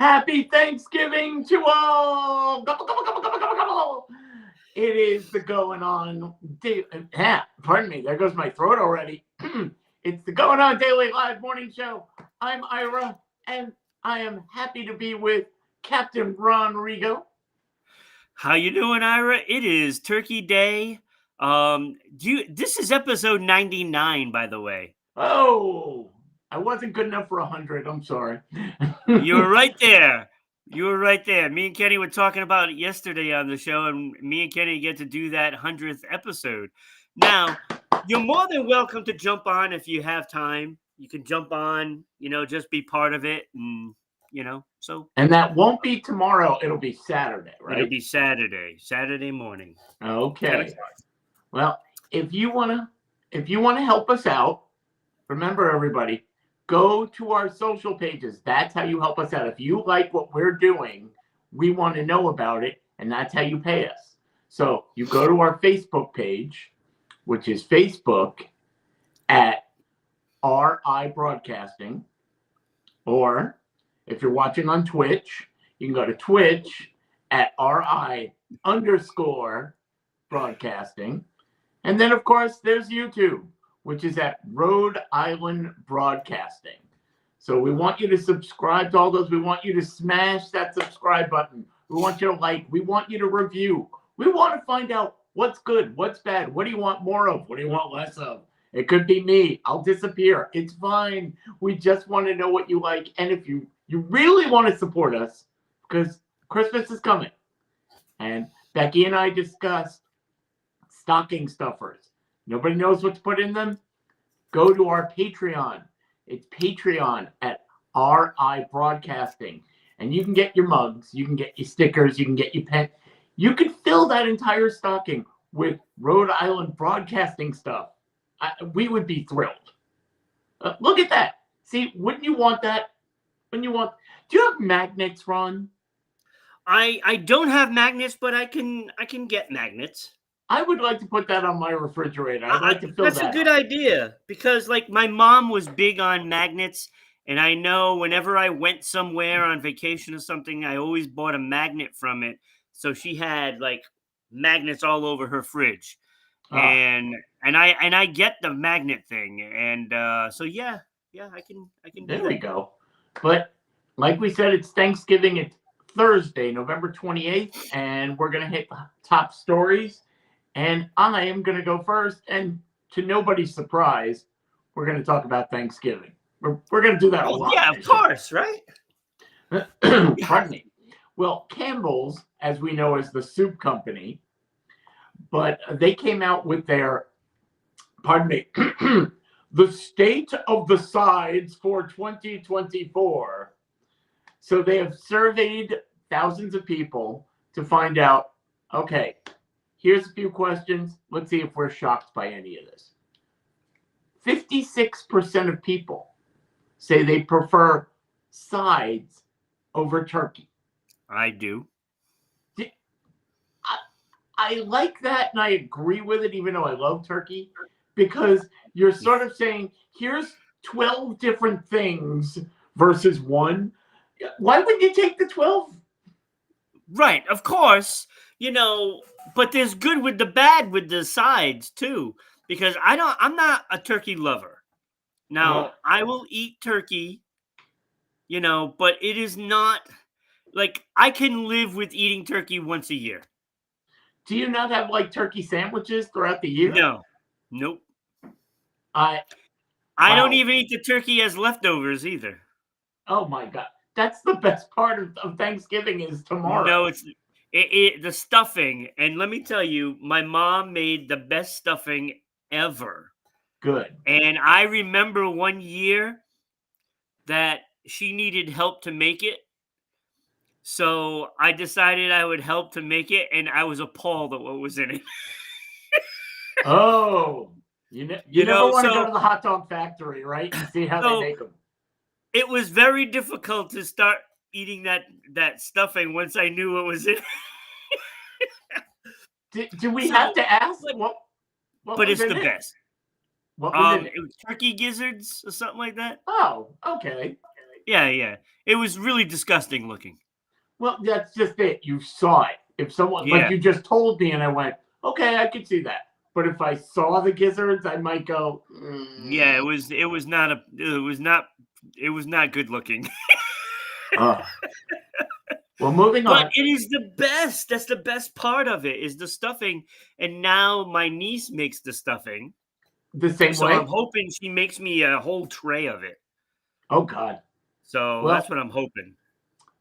Happy Thanksgiving to all. Gobble, gobble, gobble, gobble, gobble, gobble. It is the Going On pardon me, there goes my throat already. It's the Going On Daily Live Morning Show. I'm Ira, and I am happy to be with Captain Ron Rigo. How you doing, Ira? It is Turkey Day. This is episode 99, by the way. Oh, I wasn't good enough for 100. I'm sorry. You were right there. You were right there. Me and Kenny were talking about it yesterday on the show, and me and Kenny get to do that 100th episode. Now, you're more than welcome to jump on if you have time. You can jump on, just be part of it, and so. And that won't be tomorrow. It'll be Saturday, right? It'll be Saturday morning. Okay. Well, if you wanna help us out, remember everybody, go to our social pages. That's how you help us out. If you like what we're doing, we want to know about it, and that's how you pay us. So you go to our Facebook page, which is Facebook at RI Broadcasting, or if you're watching on Twitch, you can go to Twitch at RI_broadcasting. And then, of course, there's YouTube, which is at Rhode Island Broadcasting. So we want you to subscribe to all those. We want you to smash that subscribe button. We want you to like. We want you to review. We want to find out what's good, what's bad. What do you want more of? What do you want less of? It could be me. I'll disappear. It's fine. We just want to know what you like. And if you really want to support us, because Christmas is coming, and Becky and I discussed stocking stuffers. Nobody knows what to put in them? Go to our Patreon. It's Patreon at RI Broadcasting. And you can get your mugs, you can get your stickers, you can get your pen. You can fill that entire stocking with Rhode Island Broadcasting stuff. We would be thrilled. Look at that. See, wouldn't you want that? Do you have magnets, Ron? I don't have magnets, but I can get magnets. I would like to put that on my refrigerator. I'd like to fill that. That's a good idea, because like my mom was big on magnets, and I know whenever I went somewhere on vacation or something, I always bought a magnet from it. So she had like magnets all over her fridge. And I get the magnet thing, and so yeah, I can do there that. we go. But like we said, it's Thanksgiving. It's Thursday, November 28th, and we're gonna hit top stories. And I am going to go first, and to nobody's surprise, we're going to talk about Thanksgiving. We're going to do that a lot. Yeah, of course, right? Pardon me. Well, Campbell's, as we know, is the soup company, but they came out with their, the state of the sides for 2024. So they have surveyed thousands of people to find out, okay, here's a few questions. Let's see if we're shocked by any of this. 56% of people say they prefer sides over turkey. I do. I like that, and I agree with it, even though I love turkey, because you're sort of saying, here's 12 different things versus one. Why wouldn't you take the 12? Right, of course. But there's good with the bad with the sides too, because I'm not a turkey lover. Now, I will eat turkey, but it is not like I can live with eating turkey once a year. Do you not have like turkey sandwiches throughout the year? No. Nope. I don't even eat the turkey as leftovers either. Oh my God. That's the best part of Thanksgiving is tomorrow. No, it's the stuffing. And let me tell you, my mom made the best stuffing ever. Good. And I remember one year that she needed help to make it. So I decided I would help to make it, and I was appalled at what was in it. Oh, you never want to go to the hot dog factory, right? And see how they make them. It was very difficult to start eating that stuffing once I knew what was in it. Do we have to ask what but it's the best. What was it? It was turkey gizzards or something like that. Oh, okay. Yeah. It was really disgusting looking. Well, that's just it. You saw it. If someone like Yeah. you just told me, and I went, okay, I could see that. But if I saw the gizzards, I might go. Yeah, it was not good looking. Uh, well, moving But on. it is the best. That's the best part of it is the stuffing. And now my niece makes the stuffing. The same So way. I'm hoping she makes me a whole tray of it. Oh God. So Well, that's what I'm hoping.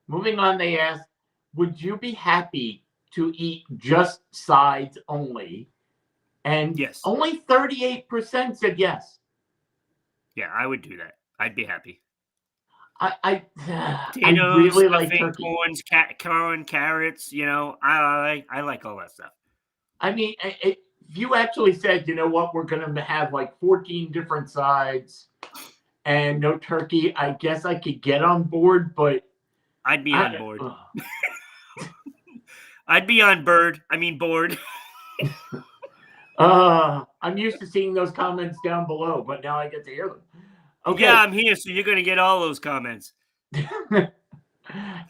moving on. They asked, would you be happy to eat just sides only? And Yes. only 38% said yes. Yeah, I would do that. I'd be happy. I Potatoes, really like stuffing, turkey. corn, carrots. I like all that stuff. I mean, if you actually said, you know what, we're going to have like 14 different sides and no turkey, I guess I could get on board, but I'd be on board. I'd be on board. I'm used to seeing those comments down below, but now I get to hear them. Okay. Yeah, I'm here, so you're going to get all those comments.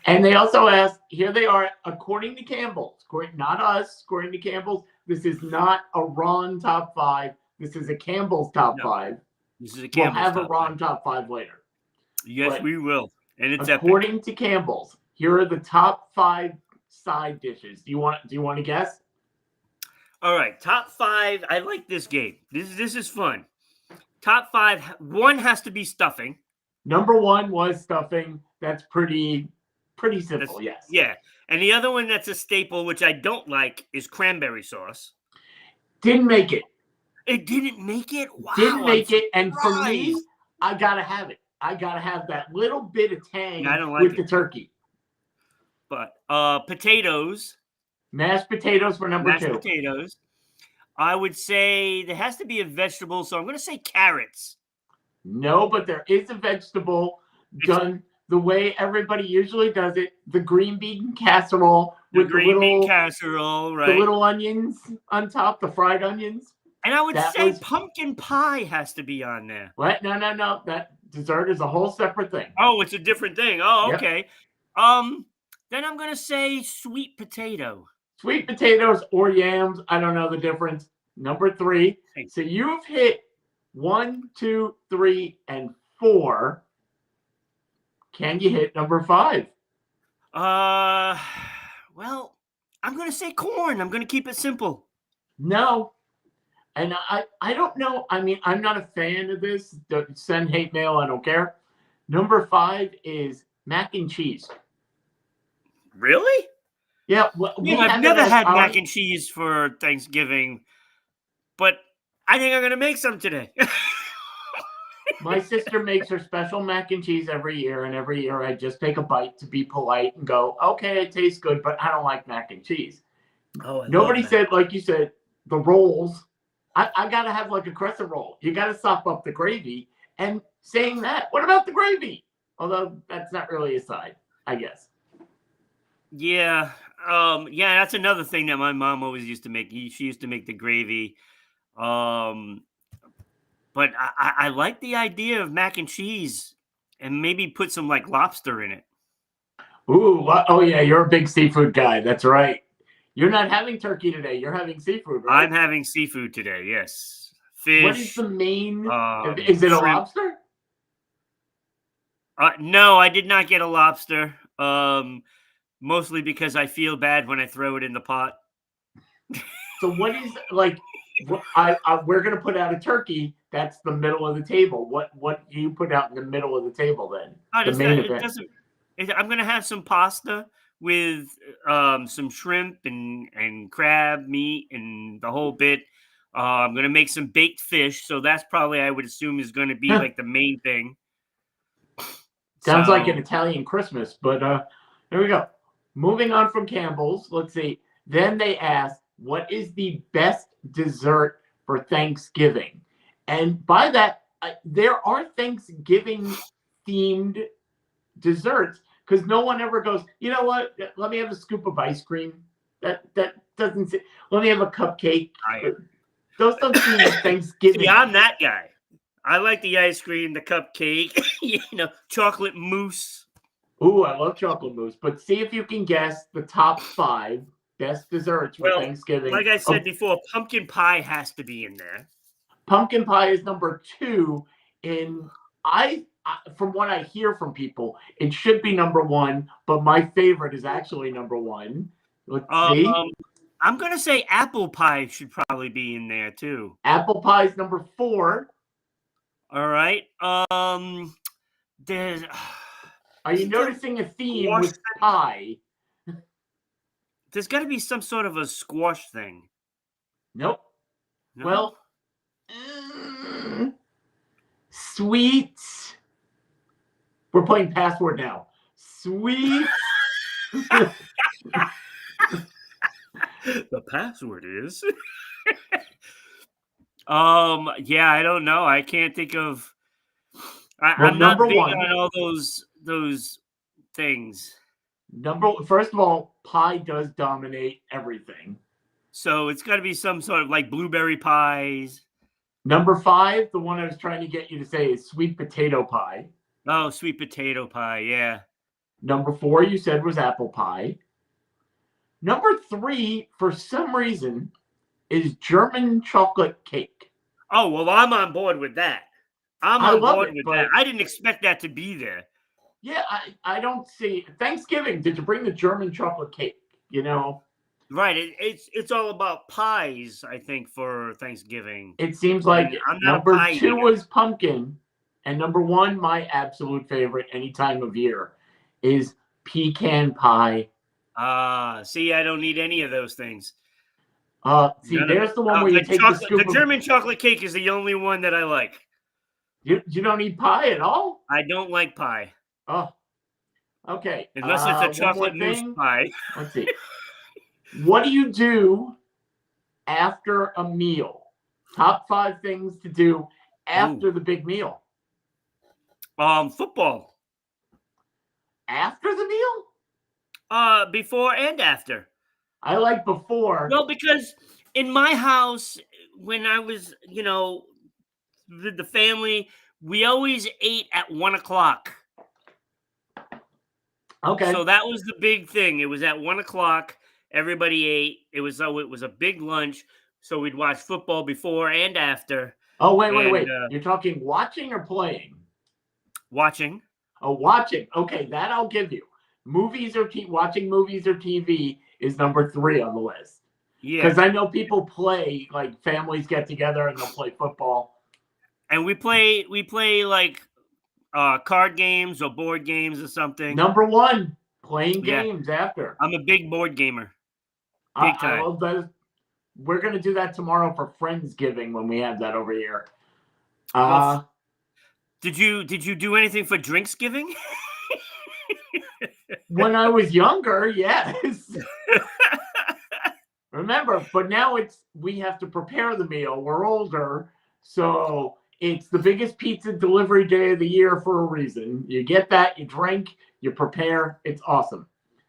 And they also asked, here they are, according to Campbell's, not us, according to Campbell's, this is not a Ron top 5. This is a Campbell's top 5. This is a Campbell's We'll have top a Ron 5. top 5 later. Yes, but we will. And it's according epic. to Campbell's, here are the top 5 side dishes. Do you want to guess? All right, top 5. I like this game. This is fun. Top 5. One has to be stuffing. Number 1 was stuffing. That's pretty simple. Yes. Yeah. And the other one that's a staple, which I don't like, is cranberry sauce. Didn't make it. It didn't make it? Wow. Didn't make it. And for me, I got to have it. I got to have that little bit of tang with the turkey. But potatoes. Mashed potatoes for number 2. Mashed potatoes. I would say there has to be a vegetable, so I'm going to say carrots. No, but there is a vegetable done the way everybody usually does it, the green bean casserole with the little casserole, right? The little onions on top, the fried onions. And I would say pumpkin pie has to be on there. What? No. That dessert is a whole separate thing. Oh, it's a different thing. Oh, okay. Then I'm gonna say sweet potato. Sweet potatoes or yams. I don't know the difference. Number 3. So you've hit 1, 2, 3, and 4. Can you hit number 5? Well, I'm gonna say corn. I'm gonna keep it simple. No. And I don't know. I mean, I'm not a fan of this. Don't send hate mail. I don't care. Number 5 is mac and cheese. Really? Yeah. Well, I've never had mac and cheese for Thanksgiving, but I think I'm going to make some today. My sister makes her special mac and cheese every year, and every year I just take a bite to be polite and go, okay, it tastes good, but I don't like mac and cheese. Oh, Nobody said, like you said, the rolls. I got to have like a crescent roll. You got to sop up the gravy. And saying that, what about the gravy? Although that's not really a side, I guess. Yeah. That's another thing that my mom always used to make. She used to make the gravy. But I like the idea of mac and cheese and maybe put some like lobster in it. Ooh, oh yeah, you're a big seafood guy. That's right. You're not having turkey today. You're having seafood, right? I'm having seafood today, yes. Fish. What is the main? Is it shrimp. A lobster? No, I did not get a lobster. Mostly because I feel bad when I throw it in the pot. So what is like? We're gonna put out a turkey. That's the middle of the table. What do you put out in the middle of the table then? I'm gonna have some pasta with some shrimp and crab meat and the whole bit. I'm gonna make some baked fish, so that's probably I would assume is gonna be like the main thing. Sounds like an Italian Christmas, but here we go. Moving on from Campbell's, let's see. Then they asked, what is the best dessert for Thanksgiving? And by that, there are Thanksgiving-themed desserts because no one ever goes, you know what? Let me have a scoop of ice cream. That doesn't say, let me have a cupcake. Those don't seem like Thanksgiving. See, I'm that guy. I like the ice cream, the cupcake, chocolate mousse. Ooh, I love chocolate mousse. But see if you can guess the top 5 best desserts for Well, Thanksgiving. like I said before, pumpkin pie has to be in there. Pumpkin pie is number 2. In from what I hear from people, it should be number 1, but my favorite is actually number 1. Let's see. I'm gonna say apple pie should probably be in there too. Apple pie is number 4. All right. There's. Are you noticing a theme with pie? There's got to be some sort of a squash thing. Nope. No? Well, sweets. We're playing password now. Sweets. The password is. Yeah, I don't know. I can't think of. I'm not big on all those things. First of all, pie does dominate everything. So it's got to be some sort of like blueberry pies. Number 5, the one I was trying to get you to say, is sweet potato pie. Oh, sweet potato pie, yeah. Number 4, you said, was apple pie. Number 3, for some reason, is German chocolate cake. Oh, well, I'm on board with that. I'm on board with that. I didn't expect that to be there. Yeah, I don't see. Thanksgiving, did you bring the German chocolate cake? Right. It's all about pies, I think, for Thanksgiving. It seems like number 2 was pumpkin, and number 1, my absolute favorite any time of year, is pecan pie. See, I don't need any of those things. There's the one where you take the scoop. The German chocolate cake is the only one that I like. You don't eat pie at all? I don't like pie. Oh, okay. Unless it's a chocolate mousse pie. Let's see. What do you do after a meal? Top 5 things to do after the big meal. Football. After the meal? Before and after. I like before. Well, because in my house, when I was, with the family, we always ate at 1:00. Okay. So that was the big thing. It was at 1:00. Everybody ate. It was a big lunch. So we'd watch football before and after. Oh, wait. You're talking watching or playing? Watching. Oh, watching. Okay, that I'll give you. Watching movies or TV is number 3 on the list. Yeah. Because I know people play, like families get together and they'll play football. And we play like card games or board games or something. Number 1, playing games after. I'm a big board gamer. Big time. I love that. We're going to do that tomorrow for Friendsgiving when we have that over here. Did you do anything for Drinksgiving? When I was younger, yes. Remember, but now we have to prepare the meal. We're older, so it's the biggest pizza delivery day of the year for a reason. You get that, you drink, you prepare. It's awesome.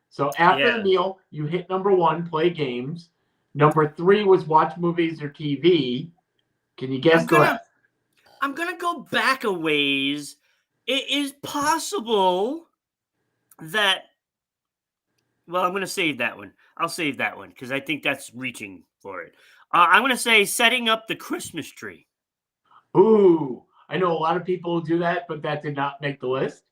So after the meal, you hit number 1, play games. Number 3 was watch movies or TV. Can you guess the rest? I'm going to go back a ways. It is possible that, well, I'm going to save that one. I'll save that one because I think that's reaching for it. I'm going to say setting up the Christmas tree. Ooh, I know a lot of people who do that, but that did not make the list.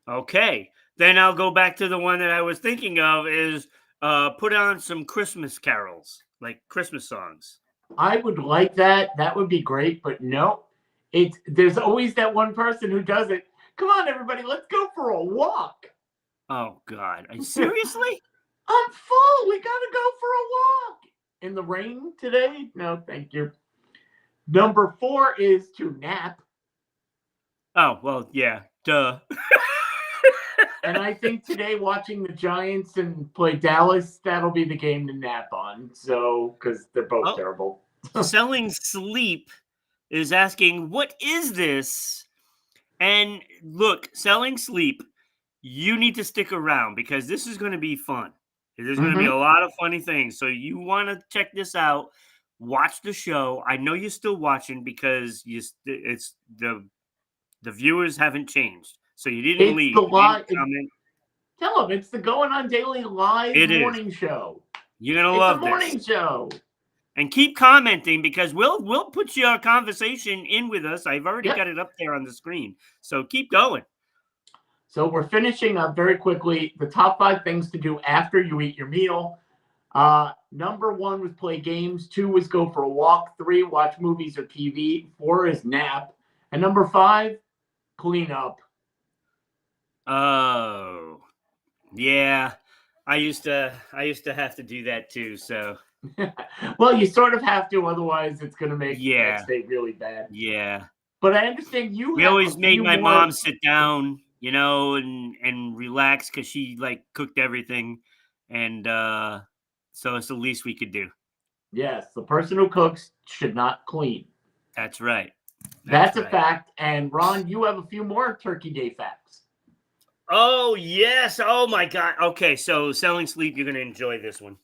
Okay. Then I'll go back to the one that I was thinking of is put on some Christmas carols, like Christmas songs. I would like that. That would be great, but no. There's always that one person who does it. Come on, everybody, let's go for a walk. Oh, God. Seriously? I'm full. We got to go for a walk. In the rain today? No, thank you. Number 4 is to nap. Oh, well, yeah. Duh. And I think today watching the Giants and play Dallas, that'll be the game to nap on. So, because they're both terrible. Selling Sleep is asking, what is this? And look, Selling Sleep, you need to stick around because this is going to be fun. There's going to be a lot of funny things. So you want to check this out. watch the show. I know you're still watching because it's the viewers haven't changed, so you didn't It's leave. the You didn't live. comment. Tell them it's the Going On Daily live It is. morning show. You're gonna It's a love this. morning show. And keep commenting because we'll put your conversation in with us. I've already Yep. got it up there on the screen. So keep going. So we're finishing up very quickly. The top 5 things to do after you eat your meal. Number 1 was play games. 2 was go for a walk. 3, watch movies or TV. 4 is nap. And number 5, clean up. Oh, yeah. I used to have to do that too. So Well, you sort of have to, otherwise it's going to make the yeah, next day really bad. yeah. But I understand you We have always a made few my more. mom sit down, and relax because she like cooked everything, and so it's the least we could do. Yes, the person who cooks should not clean. That's right. That's a right. fact. And Ron, you have a few more Turkey Day facts. Oh, yes. Oh, my God. Okay, so selling sleep, you're going to enjoy this one.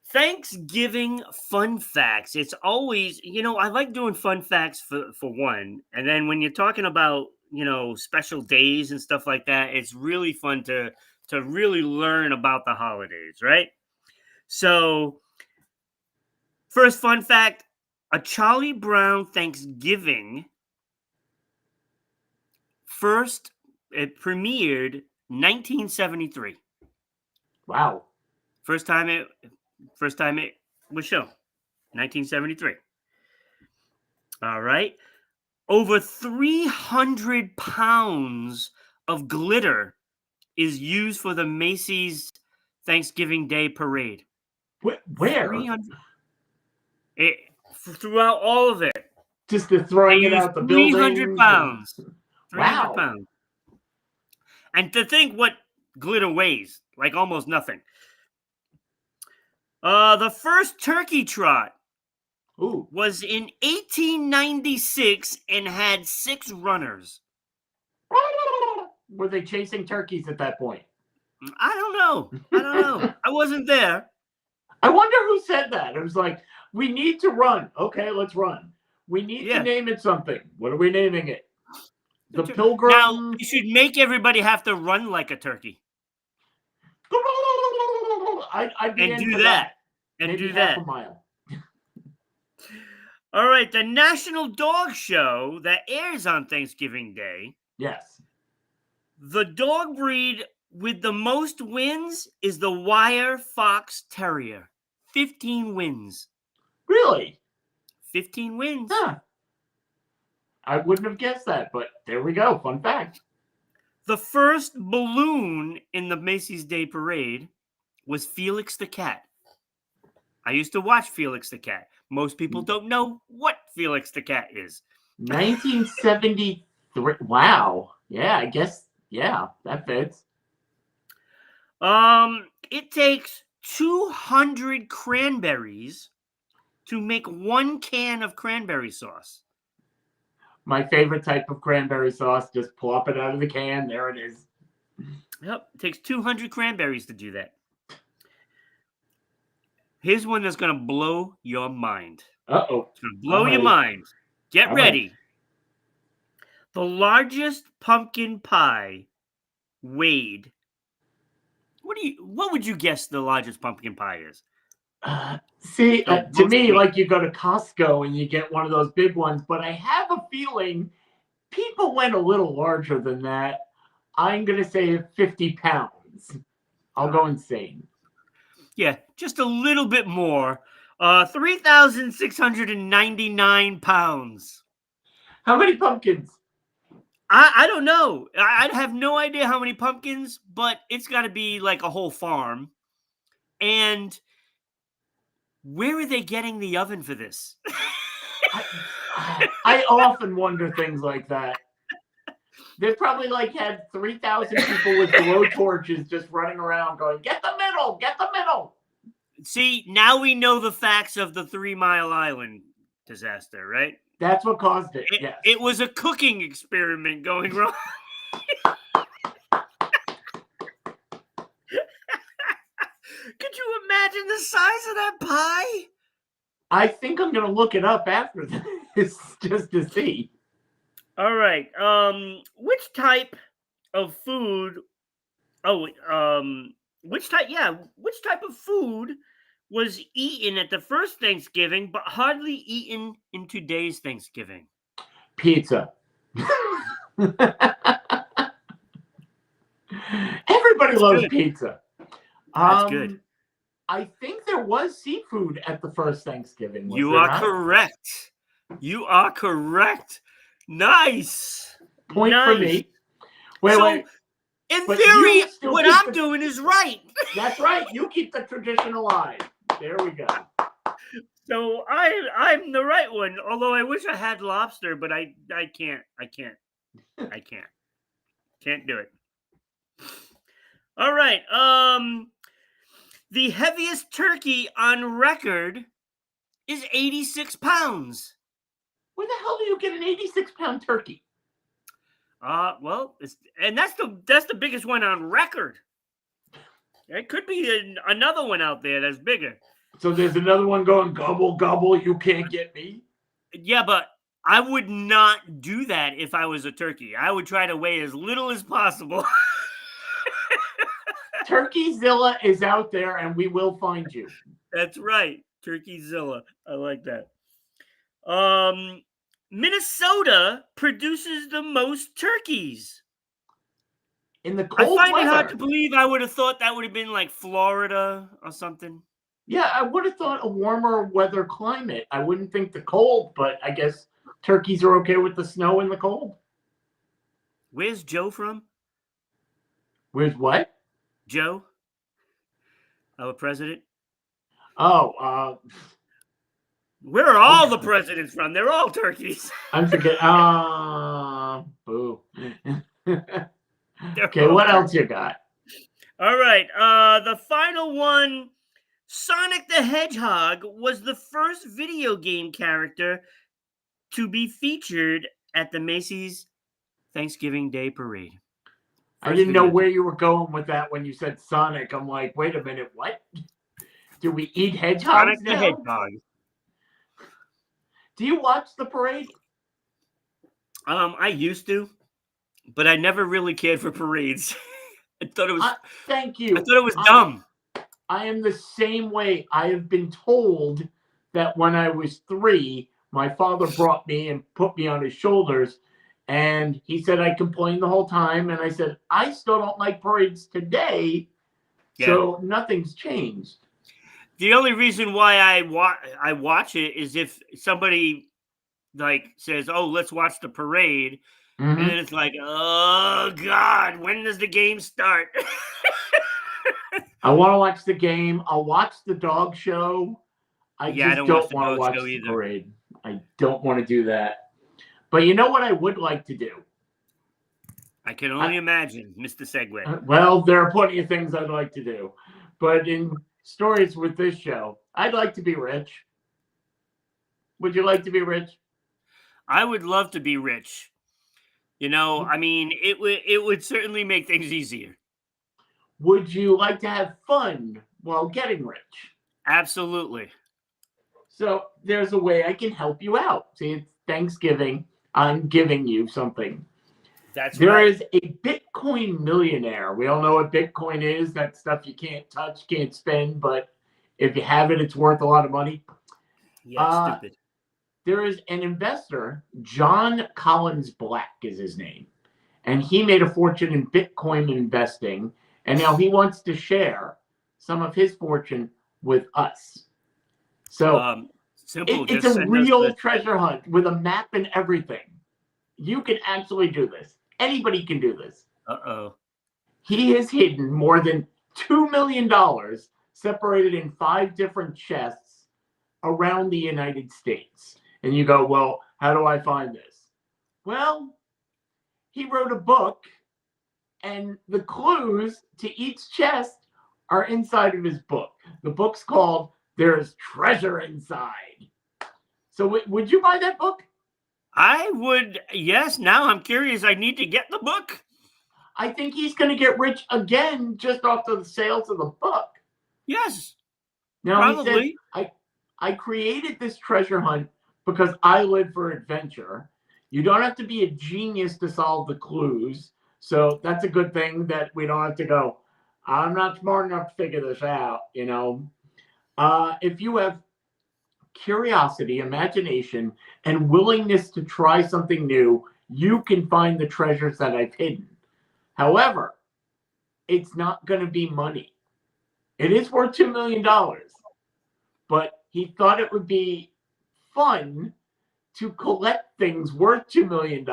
Thanksgiving fun facts. It's always, I like doing fun facts for one. And then when you're talking about, special days and stuff like that, it's really fun to really learn about the holidays, right? So, first fun fact, a Charlie Brown Thanksgiving it premiered 1973. Wow. First time it was shown, 1973. All right. Over 300 pounds of glitter is used for the Macy's Thanksgiving Day Parade. Where? 300, throughout all of it. Just the throwing They it used out the 300 buildings. pounds. 300 Wow. pounds. And to think what glitter weighs, like almost nothing. The first turkey trot was in 1896 and had 6 runners. Were they chasing turkeys at that point? I don't know. I wasn't there. I wonder who said that. It was like, we need to run. Okay, let's run. We need to name it something. What are we naming it? The Pilgrim. Now, you should make everybody have to run like a turkey. I'd be And into do that. And Maybe do half that. a mile. All right, the National Dog Show that airs on Thanksgiving Day. Yes. The dog breed with the most wins is the Wire Fox Terrier. 15 wins. Really? 15 wins. Huh. I wouldn't have guessed that, but there we go. Fun fact. The first balloon in the Macy's Day Parade was Felix the Cat. I used to watch Felix the Cat. Most people don't know what Felix the Cat is. 1973. Wow. Yeah, I guess. Yeah, that fits. It takes 200 cranberries to make 1 can of cranberry sauce. My favorite type of cranberry sauce. Just plop it out of the can. There it is. Yep, it takes 200 cranberries to do that. Here's one that's going to blow your mind. Uh-oh. It's going to blow your mind. Get ready. The largest pumpkin pie weighed. What would you guess the largest pumpkin pie is? To me, like you go to Costco and you get one of those big ones, but I have a feeling people went a little larger than that. I'm going to say 50 pounds. I'll go insane. Yeah, just a little bit more. 3,699 pounds. How many pumpkins? I don't know. I have no idea how many pumpkins, but it's got to be like a whole farm. And where are they getting the oven for this? I often wonder things like that. They probably had 3,000 people with glow torches just running around going, get the middle, get the middle. See, now we know the facts of the 3 Mile Island disaster, right? That's what caused it, yes. It was a cooking experiment going wrong. Could you imagine the size of that pie? I think I'm going to look it up after this just to see. All right. Which type of food? Oh, which type? Yeah, which type of food was eaten at the first Thanksgiving, but hardly eaten in today's Thanksgiving? Pizza. Everybody That's loves good. pizza. That's good. I think there was seafood at the first Thanksgiving, was You there are not? correct. You are correct. Nice. Point for Nice. me. Wait, So, wait. in But theory, you still what keep I'm doing is right. That's right. You keep the tradition alive. There we go. So I'm the right one. Although I wish I had lobster, but I can't. Can't do it. All right. The heaviest turkey on record is 86 pounds. Where the hell do you get an 86-pound turkey? Well, that's the biggest one on record. There could be another one out there that's bigger. So there's another one going gobble gobble. You can't get me. Yeah, but I would not do that if I was a turkey. I would try to weigh as little as possible. Turkeyzilla is out there, and we will find you. That's right, Turkeyzilla. I like that. Minnesota produces the most turkeys. In the cold I find weather. it hard to believe. I would have thought that would have been like Florida or something. Yeah, I would have thought a warmer weather climate. I wouldn't think the cold, but I guess turkeys are okay with the snow and the cold. Where's Joe from? Where's what? Joe, our president. Oh, Where are all the presidents from? They're all turkeys. I'm forgetting. Boo. Okay, all what turkeys. else you got? All right. The final one. Sonic the Hedgehog was the first video game character to be featured at the Macy's Thanksgiving Day Parade. I didn't know where you were going with that when you said Sonic. I'm like, wait a minute, what? Do we eat hedgehogs Sonic the now? Hedgehog. Do you watch the parade? I used to, but I never really cared for parades. I thought it was. Thank you. I thought it was dumb. I am the same way. I have been told that when I was 3, my father brought me and put me on his shoulders, and he said I complained the whole time, and I said, I still don't like parades today, so nothing's changed. The only reason why I watch it is if somebody like says, "Oh, let's watch the parade," and then it's like, "Oh God, when does the game start?" I want to watch the game. I'll watch the dog show. I just don't want to watch the parade. I don't want to do that. But you know what I would like to do? I can only imagine, Mr. Segway. Well, there are plenty of things I'd like to do. But in stories with this show, I'd like to be rich. Would you like to be rich? I would love to be rich. You know, I mean, it would certainly make things easier. Would you like to have fun while getting rich? Absolutely. So there's a way I can help you out. See, it's Thanksgiving. I'm giving you something. There is a Bitcoin millionaire. We all know what Bitcoin is. That stuff you can't touch, can't spend, but if you have it, it's worth a lot of money. Yeah, stupid. There is an investor, John Collins Black is his name, and he made a fortune in Bitcoin investing, and now he wants to share some of his fortune with us. So it's a real treasure hunt with a map and everything. You can actually do this. Anybody can do this. Uh-oh. He has hidden more than $2 million separated in 5 different chests around the United States. And you go, well, how do I find this? Well, he wrote a book, and the clues to each chest are inside of his book. The book's called There's Treasure Inside. So would you buy that book? I would, yes. Now I'm curious. I need to get the book. I think he's going to get rich again just off of the sales of the book. Yes, now, probably. He said, I created this treasure hunt because I live for adventure. You don't have to be a genius to solve the clues. So that's a good thing that we don't have to go, I'm not smart enough to figure this out, If you have curiosity, imagination, and willingness to try something new, you can find the treasures that I've hidden. However, it's not going to be money. It is worth $2 million, but he thought it would be fun to collect things worth $2 million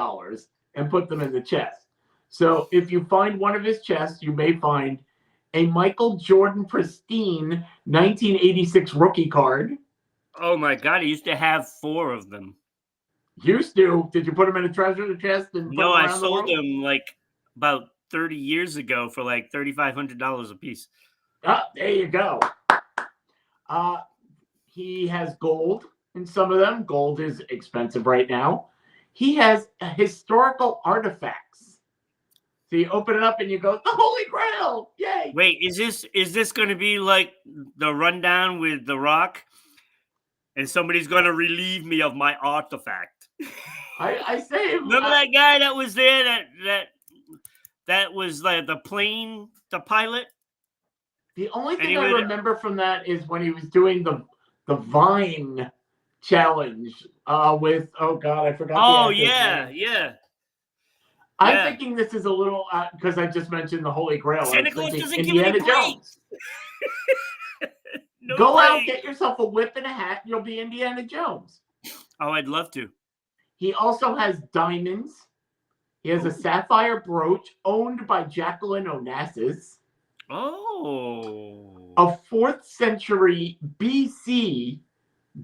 and put them in the chest. So if you find one of his chests, you may find a Michael Jordan pristine 1986 rookie card. Oh my God, I used to have 4 of them. Used to? Did you put them in a treasure chest and put No, them I around the sold world? them like about 30 years ago for like $3,500 a piece. Ah, there you go. He has gold in some of them. Gold is expensive right now. He has historical artifacts. So you open it up and you go, the Holy Grail! Yay! Wait, is this going to be like the rundown with The Rock? And somebody's going to relieve me of my artifact. I say, remember that guy that was there that was like the plane, the pilot? The only thing I remember from that is when he was doing the Vine challenge with, oh God, I forgot. Oh, yeah, yeah. I'm thinking this is a little, because I just mentioned the Holy Grail. Santa Claus doesn't Indiana give any Jones. No Go break. Out, get yourself a whip and a hat, and you'll be Indiana Jones. Oh, I'd love to. He also has diamonds. He has a sapphire brooch owned by Jacqueline Onassis. Oh. A 4th century BC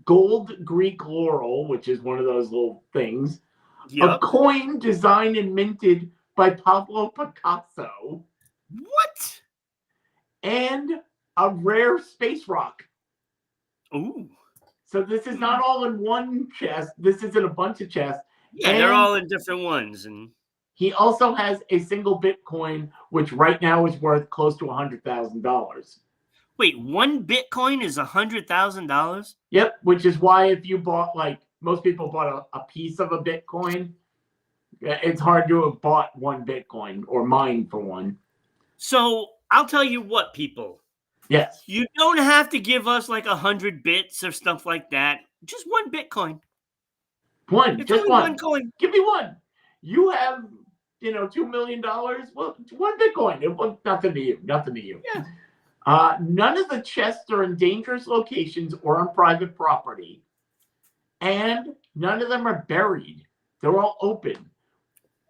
gold Greek laurel, which is one of those little things. Yep. A coin designed and minted by Pablo Picasso. What? And a rare space rock. Ooh. So this is not all in one chest. This is in a bunch of chests. Yeah, they're all in different ones. And he also has a single Bitcoin, which right now is worth close to $100,000. Wait, 1 Bitcoin is $100,000? Yep, which is why if you bought, like, most people bought a piece of a Bitcoin, it's hard to have bought 1 Bitcoin or mined for one. So I'll tell you what, people. Yes. You don't have to give us like 100 bits or stuff like that. Just 1 Bitcoin. One, it's just only one coin. Give me one. You have, $2 million. Well, 1 Bitcoin. It was nothing to you. Nothing to you. Yeah. None of the chests are in dangerous locations or on private property. And none of them are buried. They're all open.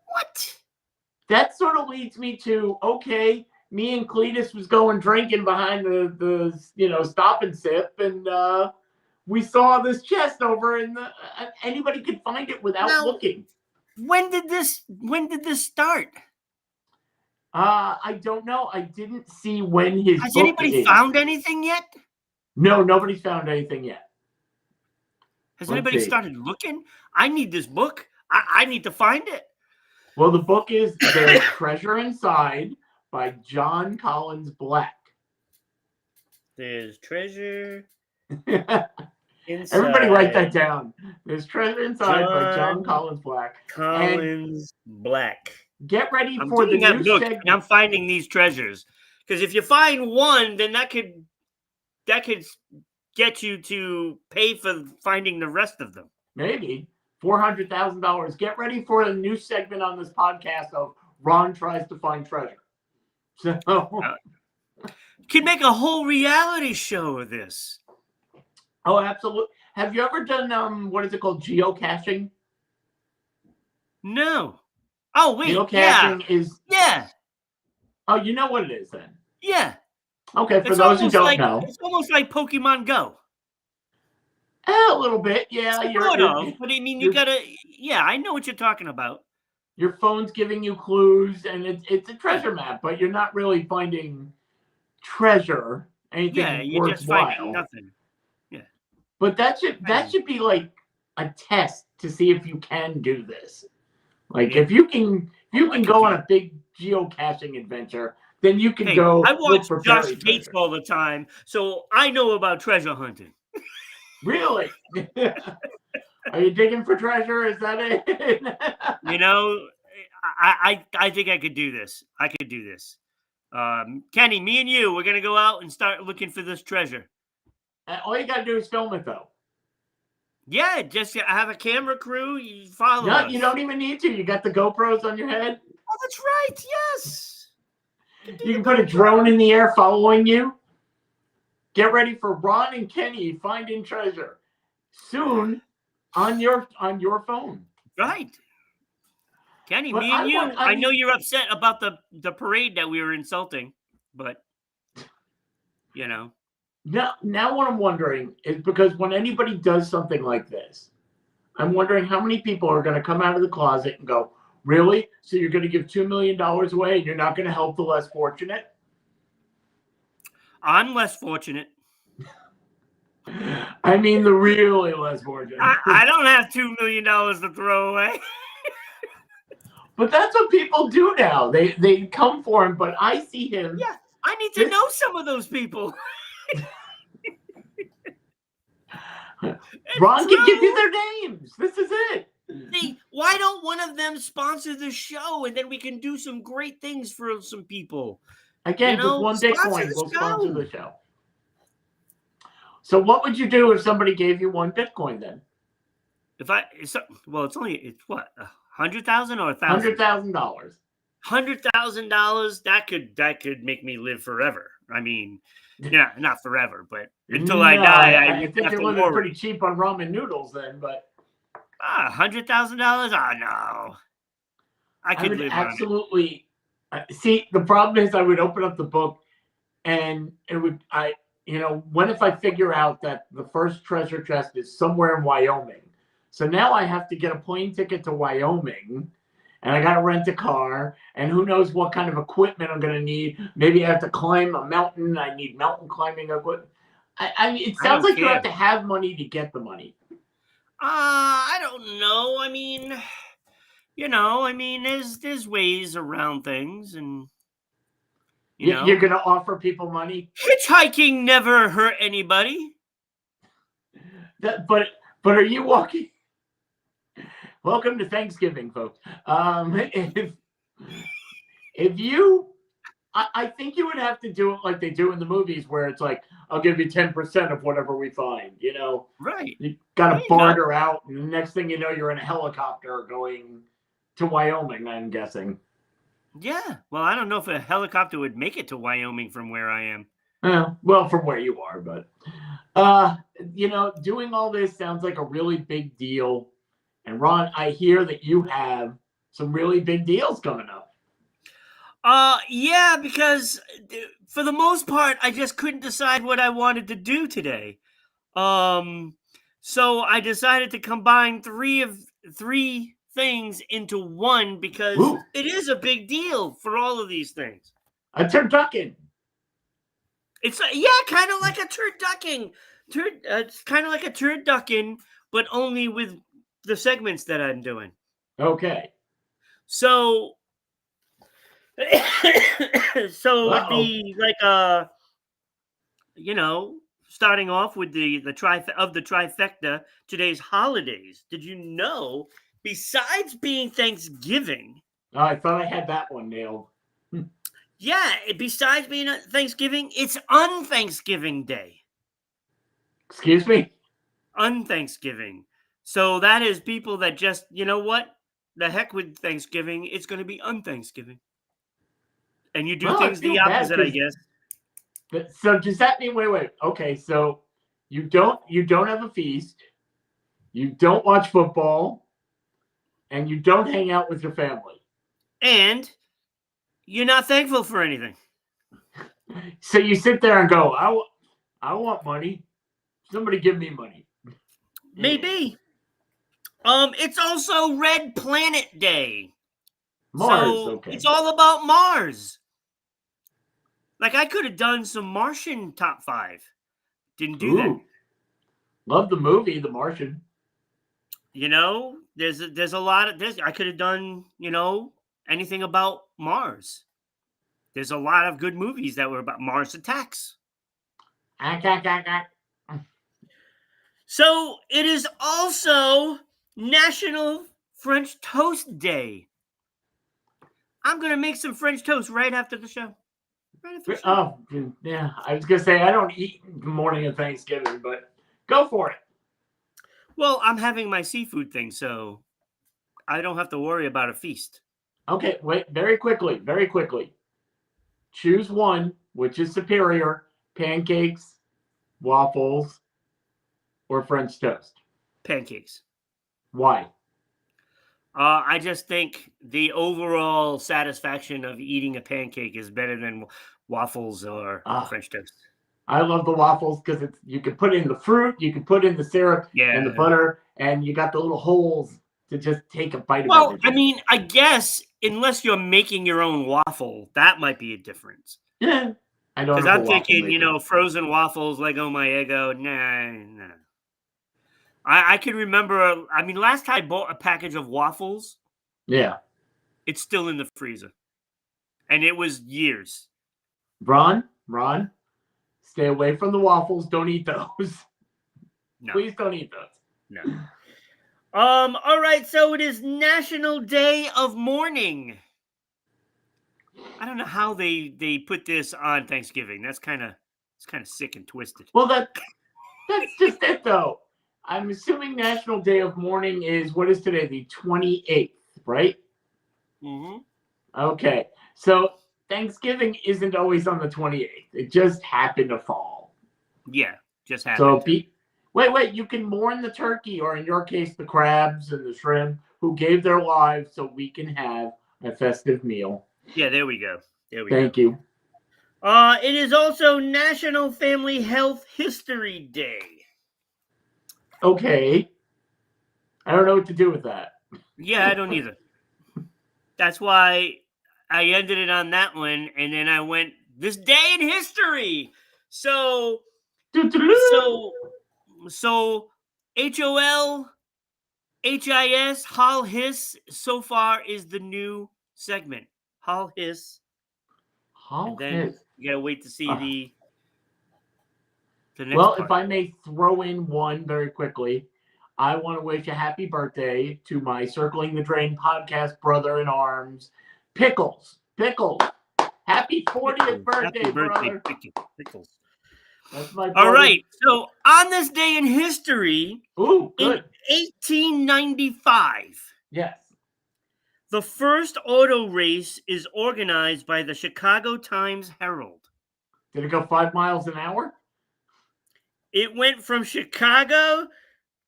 What? That sort of leads me to, okay, me and Cletus was going drinking behind the stop and sip, and we saw this chest over, and anybody could find it without looking. When did this start? I don't know. I didn't see when his Has book anybody is. found anything yet? No, nobody's found anything yet. Has anybody started looking? I need this book. I need to find it. Well, the book is There's Treasure Inside by John Collins Black. There's treasure inside. Everybody write that down. There's Treasure Inside by John Collins Black. Black. Get ready for the new segment. I'm finding these treasures. Because if you find one, then that could get you to pay for finding the rest of them. Maybe. $400,000. Get ready for a new segment on this podcast of Ron Tries to Find Treasure. So could make a whole reality show of this. Oh, absolutely. Have you ever done what is it called? Geocaching? No. Oh, wait. Geocaching is. Yeah. Oh, you know what it is then? Yeah. Okay, for those who don't know. It's almost like Pokemon Go. A little bit, yeah. But I mean, you gotta. Yeah, I know what you're talking about. Your phone's giving you clues, and it's a treasure map, but you're not really finding treasure, anything worthwhile. You're just finding nothing. Yeah. But that should be like a test to see if you can do this. Like if you can go on a big geocaching adventure, then you can go. I watch Josh Gates all the time, so I know about treasure hunting. Really? Are you digging for treasure? Is that it? You know, I think I could do this. I could do this. Kenny, me and you, we're gonna go out and start looking for this treasure. All you gotta do is film it, though. Yeah, just have a camera crew. You follow No, us. you don't even need to. You got the GoPros on your head. Oh, that's right. Yes. You can put a drone in the air following you. Get ready for Ron and Kenny finding treasure soon on your phone. Right. Kenny, But me and you. I know mean, you're upset about the parade that we were insulting, but you know. now what I'm wondering is, because when anybody does something like this, I'm wondering how many people are going to come out of the closet and go, really? So you're going to give $2 million away and you're not going to help the less fortunate? I'm less fortunate. I mean, the really less fortunate. I don't have $2 million to throw away. But that's what people do now. They come for him, but I see him. Yeah, I need to know some of those people. Ron can give you their names. This is it. See, why don't one of them sponsor the show, and then we can do some great things for some people? Again, You know, just one sponsor Bitcoin the will show. sponsor the show. So what would you do if somebody gave you one Bitcoin then? It's what, 100,000 or 1,000? $100,000. $100,000. That could make me live forever. I mean, yeah, not forever, but until I die, I think you're living pretty cheap on ramen noodles then. But $100,000. Oh no, I could live absolutely. See, the problem is I would open up the book, and it would when if I figure out that the first treasure chest is somewhere in Wyoming, so now I have to get a plane ticket to Wyoming. And I got to rent a car, and who knows what kind of equipment I'm going to need. Maybe I have to climb a mountain. I need mountain climbing equipment. I mean, it sounds like you have to have money to get the money. I don't know. I mean, there's ways around things, and you're going to offer people money. Hitchhiking never hurt anybody. But are you walking? Welcome to Thanksgiving, folks. If you, I think you would have to do it like they do in the movies, where it's like, I'll give you 10% of whatever we find. Right? You got to barter out, and the next thing you know, you're in a helicopter going to Wyoming. I'm guessing. Yeah. Well, I don't know if a helicopter would make it to Wyoming from where I am. Well, from where you are, but doing all this sounds like a really big deal. And Ron, I hear that you have some really big deals coming up. Yeah, because for the most part, I just couldn't decide what I wanted to do today. So I decided to combine three things into one, because it is a big deal for all of these things. A turducken. It's kind of like a turducken. It's kind of like a turducken, but only with the segments that I'm doing. Okay. So it'd be like starting off with the trifecta, today's holidays. Did you know, besides being Thanksgiving? Oh, I thought I had that one nailed. Yeah, besides being Thanksgiving, it's Un-Thanksgiving Day. Excuse me? Un-Thanksgiving. So that is people that just, you know what? The heck with Thanksgiving. It's going to be Un-Thanksgiving. And you do things the opposite, I guess. So does that mean, wait. Okay, so you don't have a feast, you don't watch football, and you don't hang out with your family. And you're not thankful for anything. So you sit there and go, I want money. Somebody give me money. Maybe. It's also Red Planet Day. Mars, so okay. It's all about Mars. Like, I could have done some Martian top 5. Didn't do that. Love the movie, The Martian. There's a lot of this. I could have done, anything about Mars. There's a lot of good movies that were about Mars attacks. So it is also National French Toast Day. I'm going to make some French toast right after the show. Right after the show. Oh, yeah. I was gonna say I don't eat the morning of Thanksgiving, but go for it. Well, I'm having my seafood thing, so I don't have to worry about a feast. Okay, wait. Very quickly. Choose one. Which is superior? Pancakes, waffles, or French toast? Pancakes. Why? I just think the overall satisfaction of eating a pancake is better than waffles or French toast. I love the waffles because you can put in the fruit, you can put in the syrup and the butter, and you got the little holes to just take a bite of everything. I mean, I guess unless you're making your own waffle, that might be a difference. Yeah, I don't. Because I'm thinking, frozen waffles, Lego my Eggo. Nah. I can remember. I mean, last time I bought a package of waffles. Yeah, it's still in the freezer, and it was years. Ron, stay away from the waffles. Don't eat those. No. Please don't eat those. No. All right. So it is National Day of Mourning. I don't know how they put this on Thanksgiving. It's kind of sick and twisted. Well, that's just it, though. I'm assuming National Day of Mourning is, what is today? The 28th, right? Mm-hmm. Okay. So Thanksgiving isn't always on the 28th. It just happened to fall. Yeah, just happened. So wait, you can mourn the turkey, or in your case, the crabs and the shrimp who gave their lives so we can have a festive meal. Yeah, there we go. Thank you. It is also National Family Health History Day. Okay. I don't know what to do with that. Yeah, I don't either. That's why I ended it on that one, and then I went, this day in history. So HOL, HIS, Hall Hiss, so far is the new segment. Hall Hiss. Hall Hiss. You gotta wait to see the next part. If I may throw in one very quickly, I want to wish a happy birthday to my Circling the Drain podcast brother in arms, Pickles. Happy 40th birthday, brother. Pickles. That's my brother. All right. So on this day in history, good. In 1895, yes, the first auto race is organized by the Chicago Times-Herald. Did it go 5 miles an hour? It went from Chicago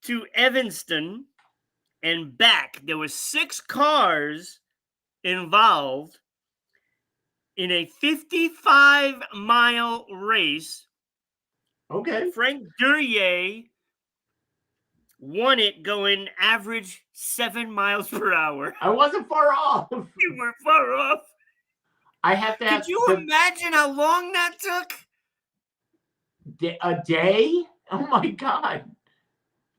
to Evanston and back. There were 6 cars involved in a 55-mile race. Okay. Frank Duryea won it going average 7 miles per hour. I wasn't far off. You were far off. I have to Could you imagine how long that took? A day? Oh my God.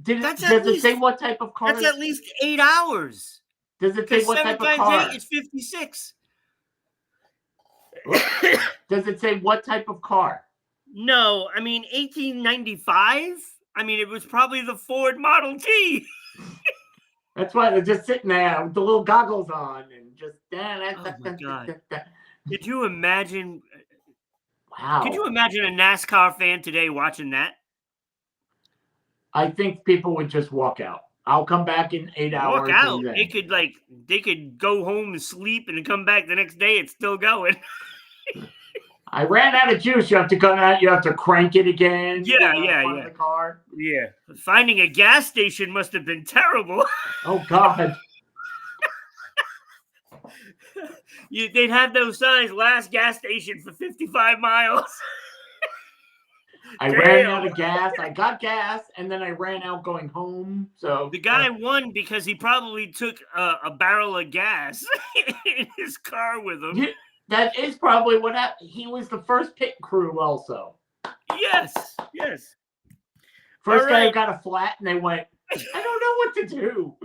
Does it say what type of car? That's at least 8 hours. Does it say what type of car? 7 times 8 is 56. Does it say what type of car? No, I mean 1895. I mean, it was probably the Ford Model T. That's why they're just sitting there with the little goggles on and just. Oh my God! Could you imagine? Wow! Could you imagine a NASCAR fan today watching that? I think people would just walk out. I'll come back in 8 hours. Walk out. They could go home and sleep and come back the next day. It's still going. I ran out of juice. You have to come out. You have to crank it again. Yeah. The car. Yeah. Finding a gas station must have been terrible. Oh God. They'd have those signs, last gas station for 55 miles. I ran out of gas. I got gas, and then I ran out going home. So the guy won because he probably took a barrel of gas in his car with him. Yeah, that is probably what happened. He was the first pit crew also. Yes. First guy who got a flat, and they went, I don't know what to do.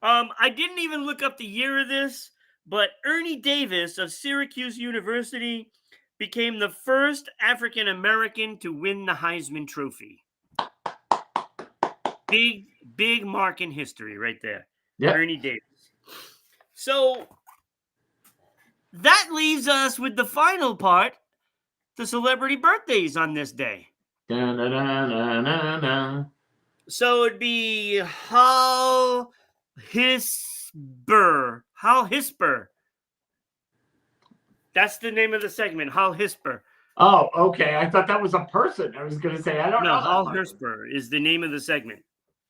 I didn't even look up the year of this, but Ernie Davis of Syracuse University became the first African American to win the Heisman Trophy. big mark in history right there. Yep. Ernie Davis. So that leaves us with the final part, the celebrity birthdays on this day. Da-na-na-na-na-na. So it'd be Hal Hisper. Hal Hisper. That's the name of the segment, Hal Hisper. Oh, okay. I thought that was a person. I was going to say, I don't No, know. Hal Hisper is the name of the segment.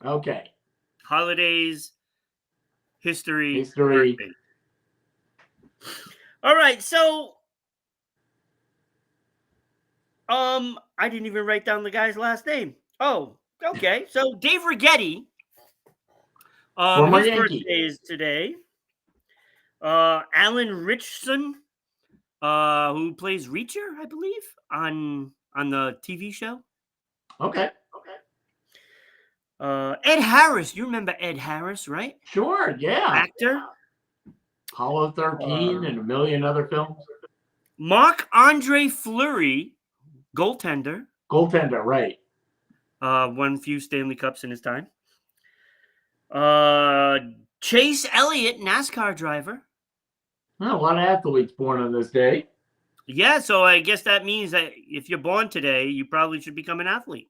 Okay. Holidays, history. Birthday. All right, so I didn't even write down the guy's last name. Oh, okay. So Dave Righetti, Former his Yankee. birthday is today. Alan Ritchson, who plays Reacher, I believe, on the TV show. Okay. Ed Harris, you remember Ed Harris, right? Sure, yeah. Actor. Apollo 13 and a million other films. Marc-Andre Fleury, goaltender. Goaltender, right. Won a few Stanley Cups in his time. Chase Elliott, NASCAR driver. Well, a lot of athletes born on this day. Yeah, so I guess that means that if you're born today, you probably should become an athlete.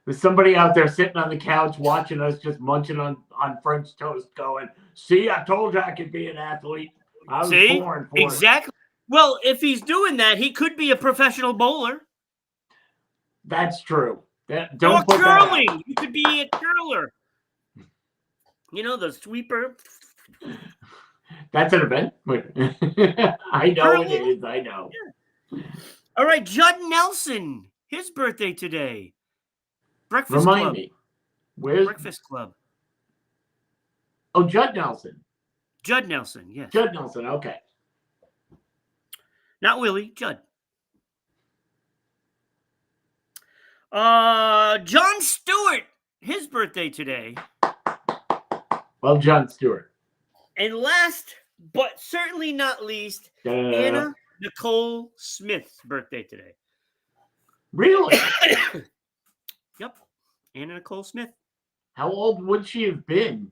There's somebody out there sitting on the couch watching us just munching on French toast going, see, I told you I could be an athlete. I was born for exactly. Well, if he's doing that, he could be a professional bowler. That's true. Don't or put curling. That out. You could be a curler. You know, the sweeper. That's an event. I know Curling? it is. I know. Yeah. All right, Judd Nelson. His birthday today. Breakfast Remind Club. me. Where's Breakfast Club? Oh, Judd Nelson. Judd Nelson, yes. Judd Nelson, okay. Not Willie, Judd. Jon Stewart. His birthday today. Well, Jon Stewart. And last, but certainly not least, Anna Nicole Smith's birthday today. Really? Yep. Anna Nicole Smith. How old would she have been?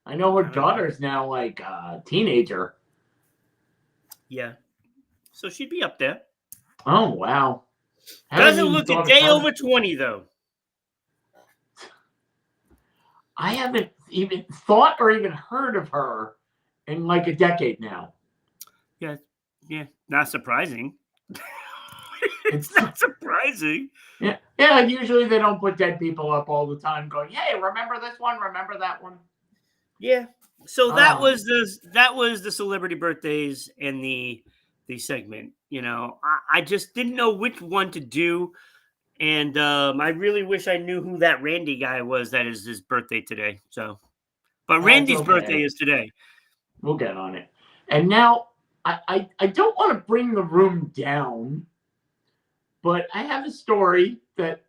I know her daughter's now like a teenager. Yeah. So she'd be up there. Oh, wow. Doesn't look a day over 20, though. I haven't even thought or even heard of her in like a decade now. Yeah. Not surprising. It's not surprising. Yeah. Usually they don't put dead people up all the time going, hey, remember this one? Remember that one? Yeah. So that was the celebrity birthdays and the segment. You know, I just didn't know which one to do. And I really wish I knew who that Randy guy was that is his birthday today. So, but Randy's birthday is today. We'll get on it. And now I don't want to bring the room down, but I have a story that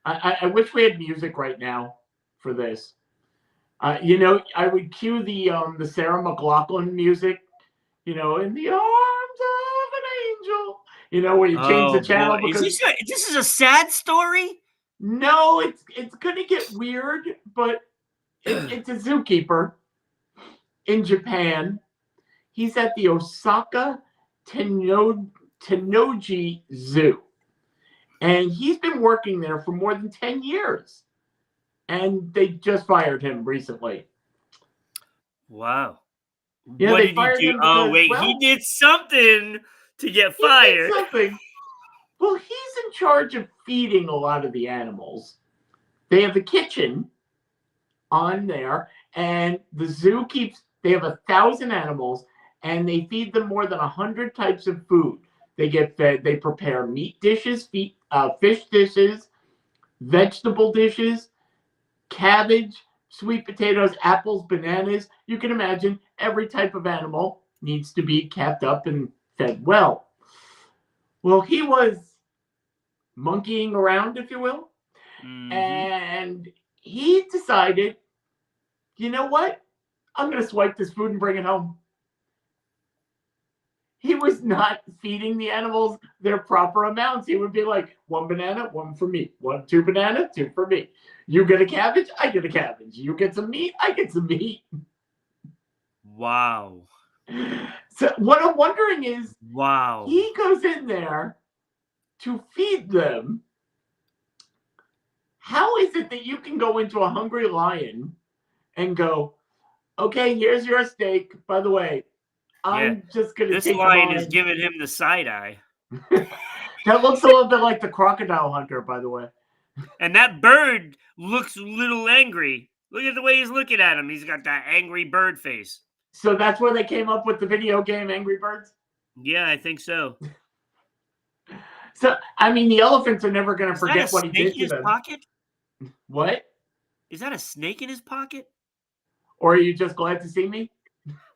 I wish we had music right now for this. I would cue the Sarah McLachlan music, in the arms of an angel. Where you change the channel. Because this is a sad story? No, it's gonna get weird, but it's a zookeeper in Japan. He's at the Osaka Tennoji Zoo. And he's been working there for more than 10 years. And they just fired him recently. Wow. Yeah, what they did fired he do? him because, he did something to get fired. Well, he's in charge of feeding a lot of the animals. They have a kitchen on there, and the zoo they have 1,000 animals, and they feed them more than 100 types of food. They get fed, they prepare meat dishes, fish dishes, vegetable dishes, cabbage, sweet potatoes, apples, bananas. You can imagine every type of animal needs to be kept up and fed well. Well, he was monkeying around, if you will, and he decided, you know what? I'm going to swipe this food and bring it home. he was not feeding the animals their proper amounts. He would be like, 1 banana, 1 for me. 2 banana, 2 for me. You get a cabbage, I get a cabbage. You get some meat, I get some meat. Wow. So what I'm wondering is, Wow. he goes in there to feed them. How is it that you can go into a hungry lion and go, okay, here's your steak. By the way, I'm just going to This take lion mine. is giving him the side eye. That looks a little bit like the crocodile hunter, by the way. And that bird looks a little angry. Look at the way he's looking at him. He's got that angry bird face. So that's where they came up with the video game Angry Birds? Yeah, I think so. So, I mean, the elephants are never going to forget what he did to his them. Pocket? What? Is that a snake in his pocket? Or are you just glad to see me?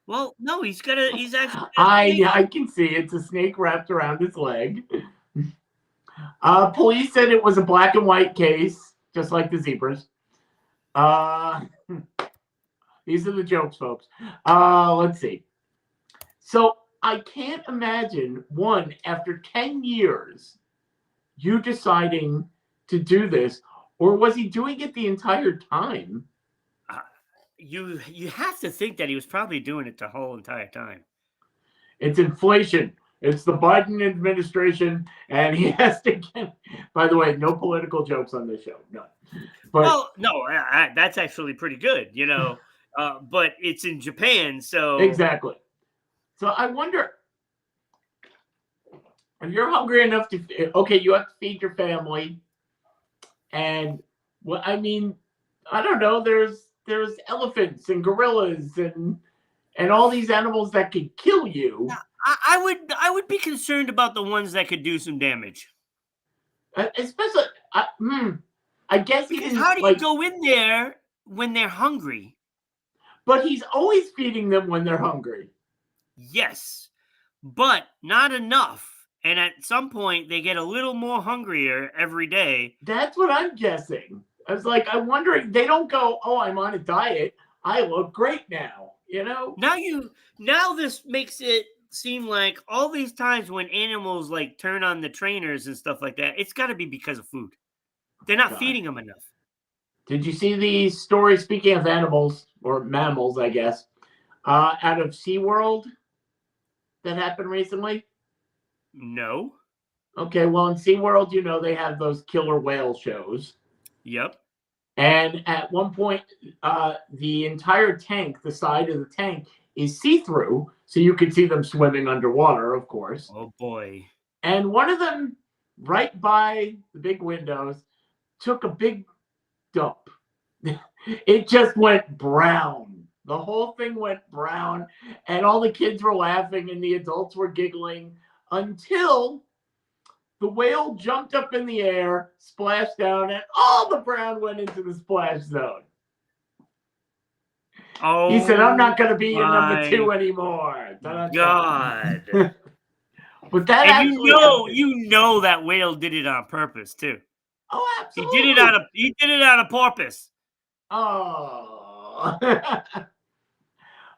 Well, no, he's actually I can see it's a snake wrapped around his leg. Police said it was a black and white case, just like the zebras. These are the jokes, folks. Let's see. So I can't imagine, one, after 10 years, you deciding to do this, or was he doing it the entire time? You have to think that he was probably doing it the whole entire time. It's inflation. It's the Biden administration, and he has to get. By the way, no political jokes on this show. None. But, well, no, that's actually pretty good, you know. But it's in Japan, so exactly. So I wonder if you're hungry enough to. Okay, you have to feed your family, and well, I mean, I don't know. There's elephants and gorillas and all these animals that could kill you. I would be concerned about the ones that could do some damage. Especially, I guess he didn't. How do you go in there when they're hungry? But he's always feeding them when they're hungry. Yes, but not enough. And at some point, they get a little more hungrier every day. That's what I'm guessing. I was like, I'm wondering, they don't go, oh, I'm on a diet. I look great now, you know? Now this makes it seem like all these times when animals like turn on the trainers and stuff like that, it's got to be because of food. They're not feeding them enough. Did you see the story, speaking of animals, or mammals, I guess, out of SeaWorld that happened recently? No. Okay, well, in SeaWorld, you know, they have those killer whale shows. Yep. And at one point, the entire tank, the side of the tank, is see-through, so you could see them swimming underwater, of course. Oh, boy. And one of them, right by the big windows, took a big dump. It just went brown. The whole thing went brown, and all the kids were laughing, and the adults were giggling until the whale jumped up in the air, splashed down, and all the brown went into the splash zone. Oh, he said, I'm not going to be your number 2 anymore. God. But that and you know that whale did it on purpose, too. Oh, absolutely. He did it on a porpoise. Oh.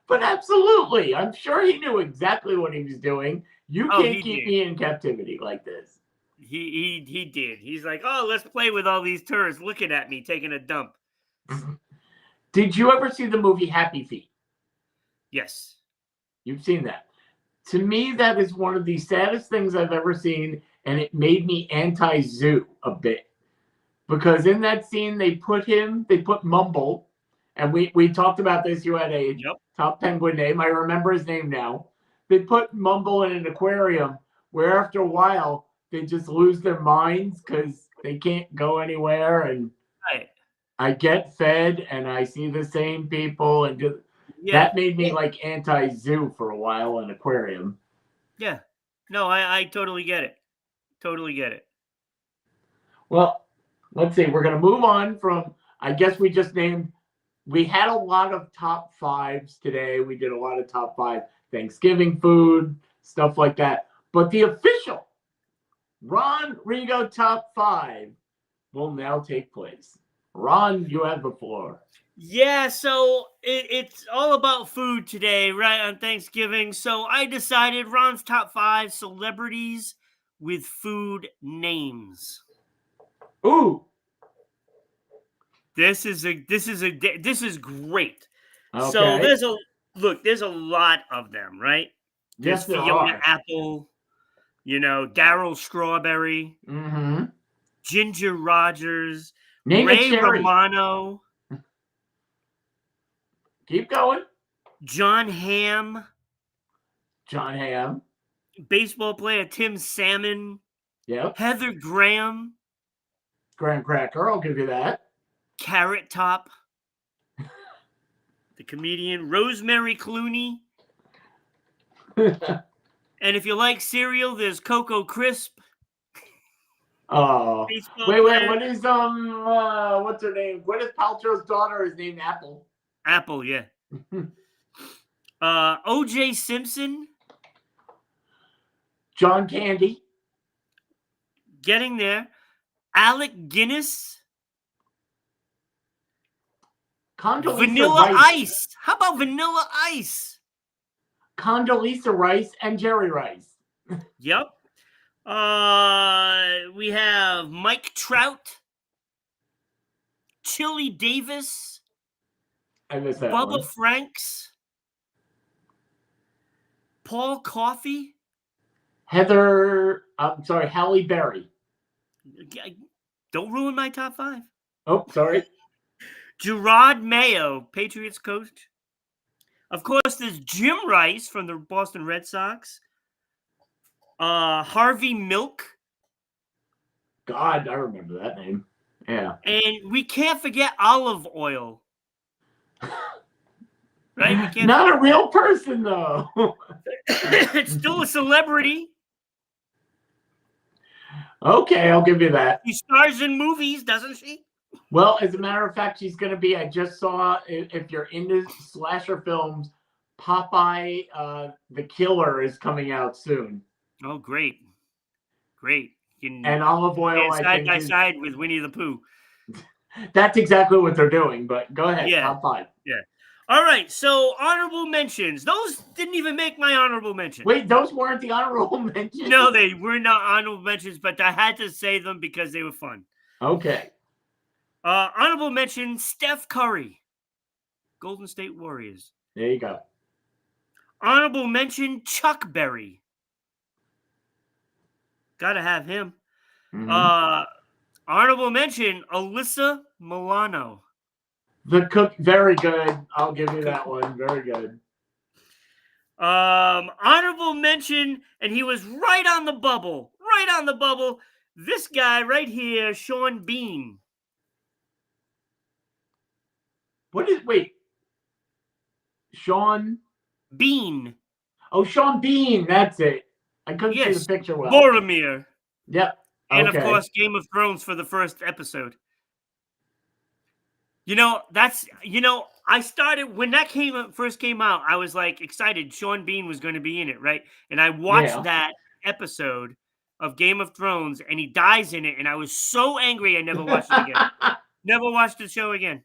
But absolutely. I'm sure he knew exactly what he was doing. You can't keep me in captivity like this. He did. He's like, oh, let's play with all these tourists looking at me taking a dump. Did you ever see the movie Happy Feet? Yes. You've seen that. To me, that is one of the saddest things I've ever seen, and it made me anti-zoo a bit. Because in that scene, they put Mumble, and we talked about this. You had a top penguin name. I remember his name now. They put Mumble in an aquarium where after a while, they just lose their minds because they can't go anywhere. And I get fed, and I see the same people, and that made me like anti-zoo for a while, an aquarium. Yeah. No, I totally get it. Totally get it. Well, let's see. We're going to move on from, I guess we just named, we had a lot of top 5s today. We did a lot of top 5 Thanksgiving food, stuff like that. But the official Ron Rigo top 5 will now take place. Ron, you have the floor. Yeah, so it's all about food today, right, on Thanksgiving. So I decided Ron's top 5 celebrities with food names. Ooh. This is great. So Okay. there's a lot of them, right? There's Yes, there Fiona are. Apple, Daryl Strawberry, Mm-hmm. Ginger Rogers, Name a Ray cherry. Romano, Keep going. John Hamm, John Hamm. baseball player Tim Salmon, Yep. Heather Graham, Graham Cracker. I'll give you that. Carrot Top, the comedian Rosemary Clooney, and if you like cereal, there's Cocoa Crisp, Oh. baseball Wait. player What is what's her name? Gwyneth Paltrow's daughter is named Apple. Apple, yeah. O.J. Simpson, John Candy. getting there. Alec Guinness, Condoleezza Vanilla Rice. Ice. How about Vanilla Ice? Condoleezza Rice and Jerry Rice. Yep. We have Mike Trout, Chili Davis, I missed that Bubba one. Franks, Paul Coffey. Halle Berry. Don't ruin my top 5. Oh, sorry. Gerard Mayo, Patriots coach. Of course, there's Jim Rice from the Boston Red Sox. Harvey Milk. God, I remember that name. Yeah. And we can't forget Olive Oil. Right? We can't Not a forget real person, though. it's still a celebrity. Okay, I'll give you that. She stars in movies, doesn't she? Well, as a matter of fact, she's going to be. I just saw, if you're into slasher films, Popeye the Killer is coming out soon. Oh, great. Great. And Olive Oil, I side think, by is. side with Winnie the Pooh. That's exactly what they're doing, but go ahead. Yeah. Top 5. Yeah. All right. So, honorable mentions. Those didn't even make my honorable mention. Wait, those weren't the honorable mentions? No, they were not honorable mentions, but I had to say them because they were fun. Okay. Honorable mention, Steph Curry, Golden State Warriors. There you go. Honorable mention, Chuck Berry. Gotta have him. Mm-hmm. Honorable mention, Alyssa Milano. The cook, very good. I'll give you that one. Very good. Honorable mention, and he was right on the bubble. Right on the bubble. This guy right here, Sean Bean. Wait. Sean Bean. Oh, Sean Bean. That's it. I couldn't see the picture well. Boromir. Yep. And okay. of course, Game of Thrones for the first episode. I started when that first came out. I was like excited. Sean Bean was going to be in it, right? And I watched that episode of Game of Thrones, and he dies in it, and I was so angry. I never watched it again. Never watched the show again.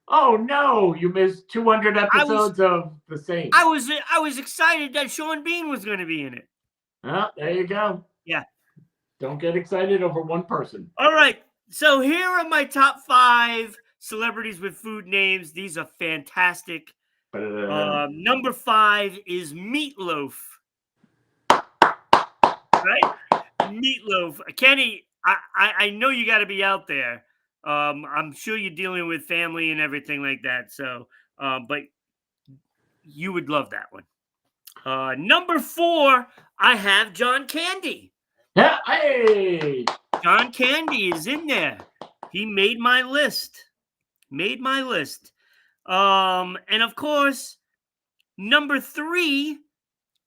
Oh no! You missed 200 episodes of the same. I was excited that Sean Bean was going to be in it. Oh, there you go. Yeah. Don't get excited over one person. All right. So here are my top 5 celebrities with food names. These are fantastic. Number 5 is Meatloaf. Right? Meatloaf. Kenny, I know you got to be out there. I'm sure you're dealing with family and everything like that. So, but you would love that one. Number 4, I have John Candy. Yeah, hey! John Candy is in there. He made my list. And of course, number 3,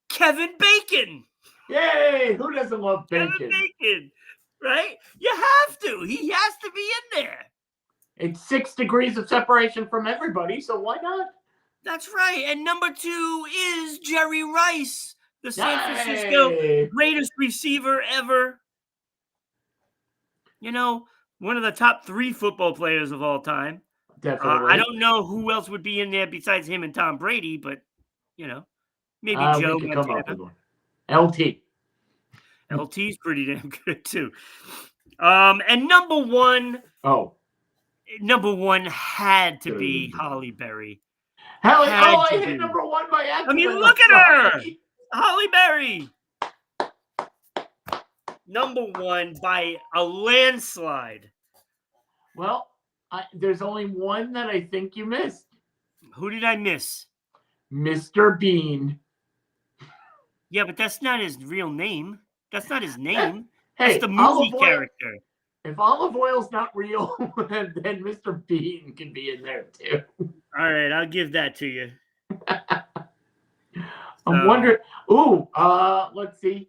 Kevin Bacon. Yay! Who doesn't love bacon? Kevin Bacon, right? You have to. He has to be in there. It's 6 degrees of separation from everybody, so why not? That's right. And number 2 is Jerry Rice, the San Francisco greatest receiver ever. One of the top 3 football players of all time. definitely. I don't know who else would be in there besides him and Tom Brady, but maybe Joe We could come up with Montana. one. LT. LT's pretty damn good too. And number one had to be Holly Berry. I hit number one by accident. I mean, look at her, Holly Berry. Number one by a landslide. Well, there's only one that I think you missed. Who did I miss? Mr. Bean. Yeah, but that's not his real name. That's not his name. Hey, that's the movie character. If olive oil's not real, then Mr. Bean can be in there too. All right, I'll give that to you. I'm wondering. Let's see.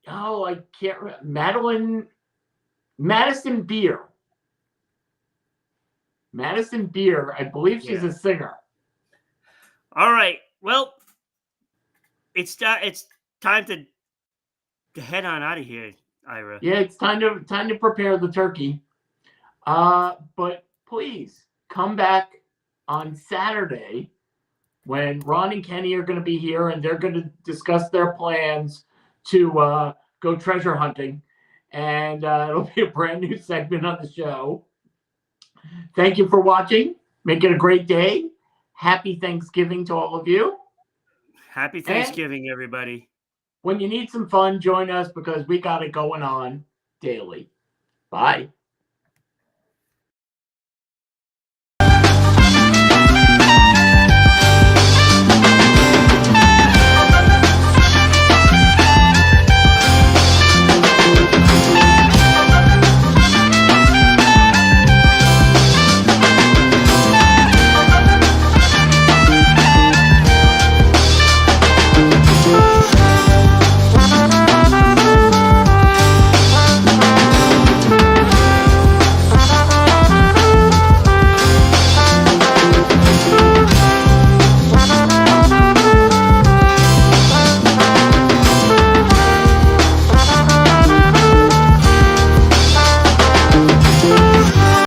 Oh, I can't remember. Madison Beer. Madison Beer. I believe she's a singer. All right. Well, it's time to head on out of here, Ira. Yeah, it's time to prepare the turkey. But please come back on Saturday when Ron and Kenny are going to be here, and they're going to discuss their plans to go treasure hunting. And it'll be a brand new segment on the show. Thank you for watching. Make it a great day. Happy Thanksgiving to all of you. Happy Thanksgiving, everybody. When you need some fun, join us because we got it going on daily. Bye.